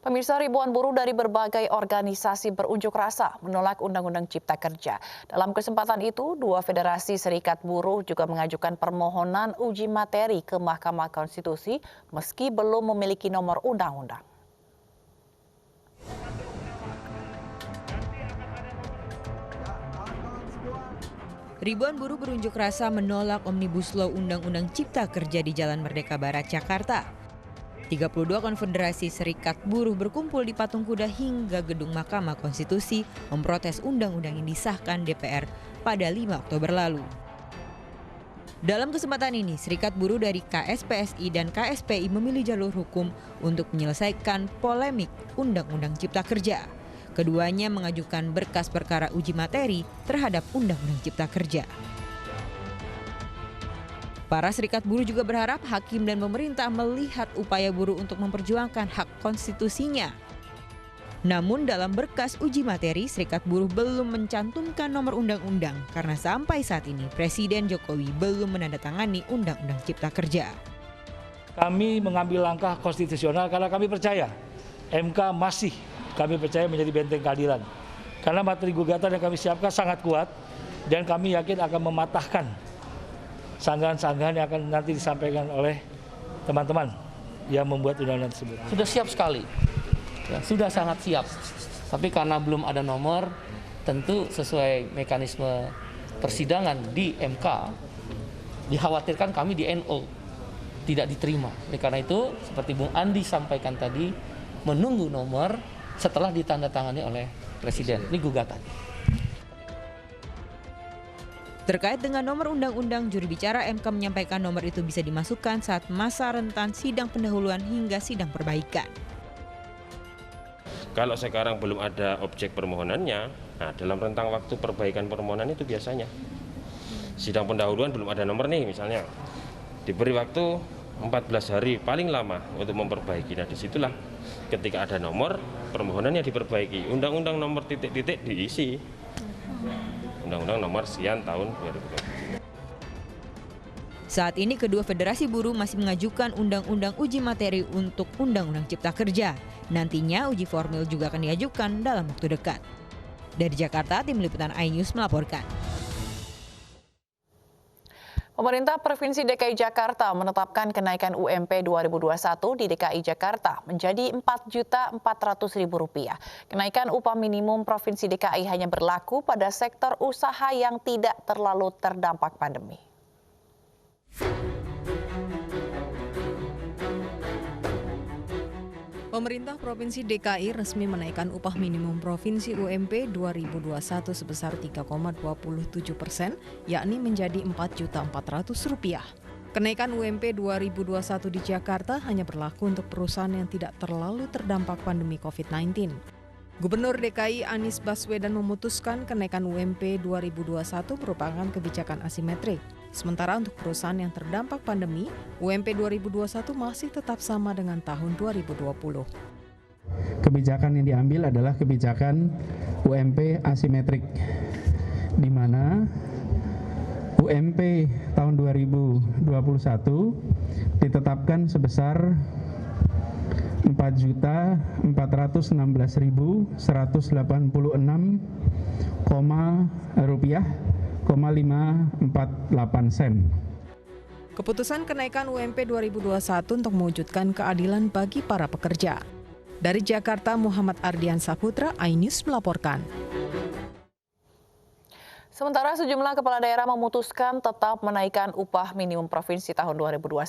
Pemirsa, ribuan buruh dari berbagai organisasi berunjuk rasa menolak Undang-Undang Cipta Kerja. Dalam kesempatan itu, dua federasi serikat buruh juga mengajukan permohonan uji materi ke Mahkamah Konstitusi meski belum memiliki nomor undang-undang. Ribuan buruh berunjuk rasa menolak Omnibus Law Undang-Undang Cipta Kerja di Jalan Merdeka Barat, Jakarta. 32 konfederasi serikat buruh berkumpul di Patung Kuda hingga gedung Mahkamah Konstitusi memprotes undang-undang yang disahkan DPR pada 5 Oktober lalu. Dalam kesempatan ini, serikat buruh dari KSPSI dan KSPI memilih jalur hukum untuk menyelesaikan polemik Undang-Undang Cipta Kerja. Keduanya mengajukan berkas perkara uji materi terhadap Undang-Undang Cipta Kerja. Para serikat buruh juga berharap hakim dan pemerintah melihat upaya buruh untuk memperjuangkan hak konstitusinya. Namun dalam berkas uji materi, serikat buruh belum mencantumkan nomor undang-undang karena sampai saat ini Presiden Jokowi belum menandatangani Undang-Undang Cipta Kerja. Kami mengambil langkah konstitusional karena kami percaya MK masih kami percaya menjadi benteng keadilan. Karena materi gugatan yang kami siapkan sangat kuat dan kami yakin akan mematahkan sanggahan-sanggahan yang akan nanti disampaikan oleh teman-teman yang membuat undang-undang tersebut. Sudah siap sekali, ya, sudah sangat siap. Tapi karena belum ada nomor, tentu sesuai mekanisme persidangan di MK, dikhawatirkan kami di NO tidak diterima. Oleh karena itu, seperti Bung Andi sampaikan tadi, menunggu nomor setelah ditandatangani oleh Presiden. Ini gugatan. Terkait dengan nomor undang-undang, juru bicara MK menyampaikan nomor itu bisa dimasukkan saat masa rentan sidang pendahuluan hingga sidang perbaikan. Kalau sekarang belum ada objek permohonannya, nah dalam rentang waktu perbaikan permohonan itu biasanya sidang pendahuluan belum ada nomor nih misalnya, diberi waktu 14 hari paling lama untuk memperbaiki. Nah disitulah ketika ada nomor permohonannya diperbaiki. Undang-undang nomor titik-titik diisi. Undang-Undang nomor sekian tahun 2020. Saat ini kedua federasi buruh masih mengajukan undang-undang uji materi untuk Undang-Undang Cipta Kerja. Nantinya uji formil juga akan diajukan dalam waktu dekat. Dari Jakarta, tim liputan iNews melaporkan. Pemerintah Provinsi DKI Jakarta menetapkan kenaikan UMP 2021 di DKI Jakarta menjadi Rp4.400.000. Kenaikan upah minimum Provinsi DKI hanya berlaku pada sektor usaha yang tidak terlalu terdampak pandemi. Pemerintah Provinsi DKI resmi menaikkan upah minimum Provinsi UMP 2021 sebesar 3,27%, yakni menjadi Rp4.400.000. Kenaikan UMP 2021 di Jakarta hanya berlaku untuk perusahaan yang tidak terlalu terdampak pandemi COVID-19. Gubernur DKI Anies Baswedan memutuskan kenaikan UMP 2021 merupakan kebijakan asimetrik. Sementara untuk perusahaan yang terdampak pandemi, UMP 2021 masih tetap sama dengan tahun 2020. Kebijakan yang diambil adalah kebijakan UMP asimetrik, di mana UMP tahun 2021 ditetapkan sebesar Rp4.416.186,5 Keputusan kenaikan UMP 2021 untuk mewujudkan keadilan bagi para pekerja. Dari Jakarta, Muhammad Ardian Saputra, iNews melaporkan. Sementara sejumlah kepala daerah memutuskan tetap menaikkan upah minimum provinsi tahun 2021.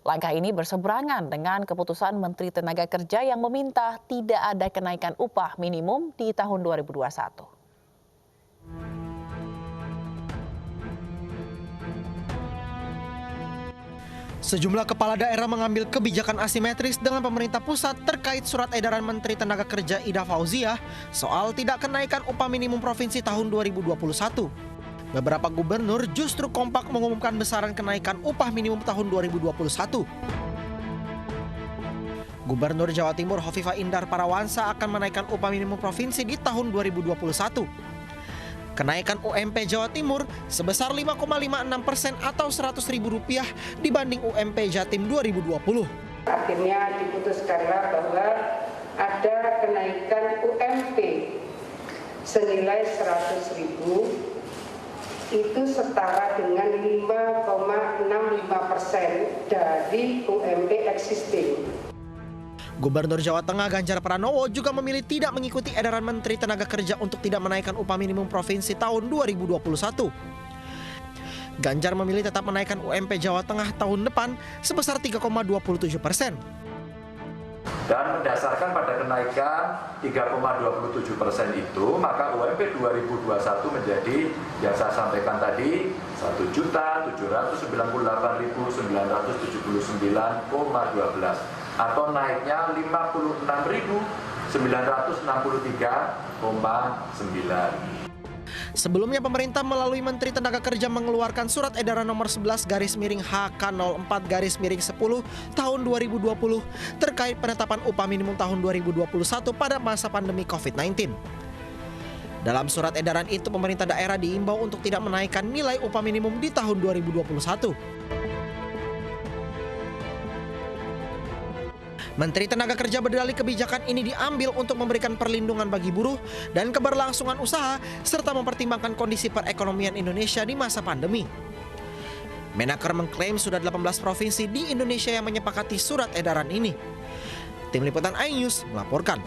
Langkah ini berseberangan dengan keputusan Menteri Tenaga Kerja yang meminta tidak ada kenaikan upah minimum di tahun 2021. Sejumlah kepala daerah mengambil kebijakan asimetris dengan pemerintah pusat terkait surat edaran Menteri Tenaga Kerja Ida Fauziah soal tidak kenaikan upah minimum provinsi tahun 2021. Beberapa gubernur justru kompak mengumumkan besaran kenaikan upah minimum tahun 2021. Gubernur Jawa Timur Hovifah Indar Parawansa akan menaikkan upah minimum provinsi di tahun 2021. Kenaikan UMP Jawa Timur sebesar 5,56% atau Rp100.000 dibanding UMP Jatim 2020. Akhirnya diputuskanlah bahwa ada kenaikan UMP senilai 100.000, itu setara dengan 5,65% dari UMP existing. Gubernur Jawa Tengah Ganjar Pranowo juga memilih tidak mengikuti edaran Menteri Tenaga Kerja untuk tidak menaikkan upah minimum provinsi tahun 2021. Ganjar memilih tetap menaikkan UMP Jawa Tengah tahun depan sebesar 3,27%. Dan berdasarkan pada kenaikan 3,27% itu, maka UMP 2021 menjadi yang saya sampaikan tadi 1.078.979,12 atau naiknya 56.963,9. Sebelumnya pemerintah melalui Menteri Tenaga Kerja mengeluarkan surat edaran nomor 11/HK04/10 tahun 2020 terkait penetapan upah minimum tahun 2021 pada masa pandemi COVID-19. Dalam surat edaran itu pemerintah daerah diimbau untuk tidak menaikkan nilai upah minimum di tahun 2021. Menteri Tenaga Kerja berdalih kebijakan ini diambil untuk memberikan perlindungan bagi buruh dan keberlangsungan usaha serta mempertimbangkan kondisi perekonomian Indonesia di masa pandemi. Menaker mengklaim sudah 18 provinsi di Indonesia yang menyepakati surat edaran ini. Tim Liputan iNews melaporkan.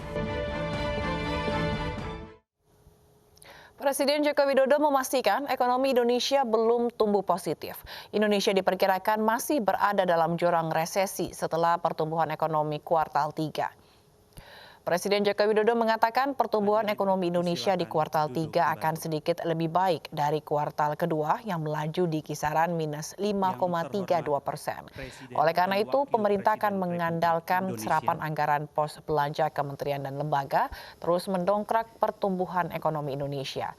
Presiden Joko Widodo memastikan ekonomi Indonesia belum tumbuh positif. Indonesia diperkirakan masih berada dalam jurang resesi setelah pertumbuhan ekonomi kuartal 3. Presiden Joko Widodo mengatakan pertumbuhan ekonomi Indonesia di kuartal 3 akan sedikit lebih baik dari kuartal kedua yang melaju di kisaran minus 5,32%. Oleh karena itu, pemerintah akan mengandalkan serapan anggaran pos belanja kementerian dan lembaga terus mendongkrak pertumbuhan ekonomi Indonesia.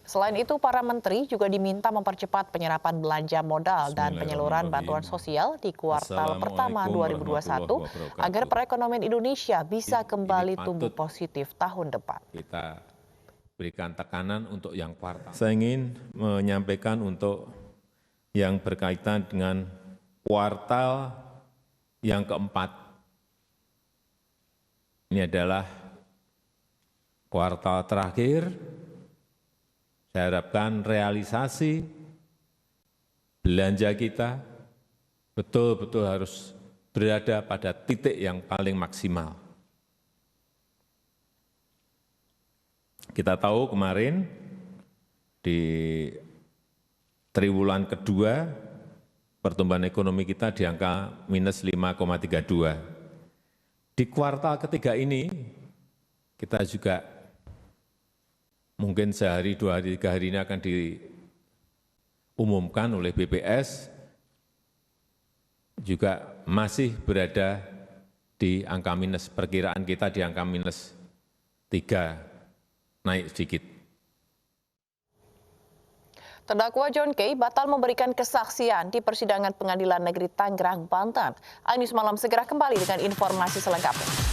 Selain itu, para menteri juga diminta mempercepat penyerapan belanja modal dan penyaluran bantuan sosial di kuartal pertama 2021 agar perekonomian Indonesia bisa kembali tumbuh positif tahun depan. Kita berikan tekanan untuk yang kuartal. Saya ingin menyampaikan untuk yang berkaitan dengan kuartal yang keempat. Ini adalah kuartal terakhir. Saya harapkan realisasi belanja kita betul-betul harus berada pada titik yang paling maksimal. Kita tahu kemarin di triwulan kedua pertumbuhan ekonomi kita di angka minus 5,32. Di kuartal ketiga ini kita juga mungkin sehari, 2 hari, 3 hari ini akan diumumkan oleh BPS, juga masih berada di angka minus, perkiraan kita di angka minus 3, naik sedikit. Terdakwa John K. batal memberikan kesaksian di persidangan Pengadilan Negeri Tangerang, Banten. iNews Malam segera kembali dengan informasi selengkapnya.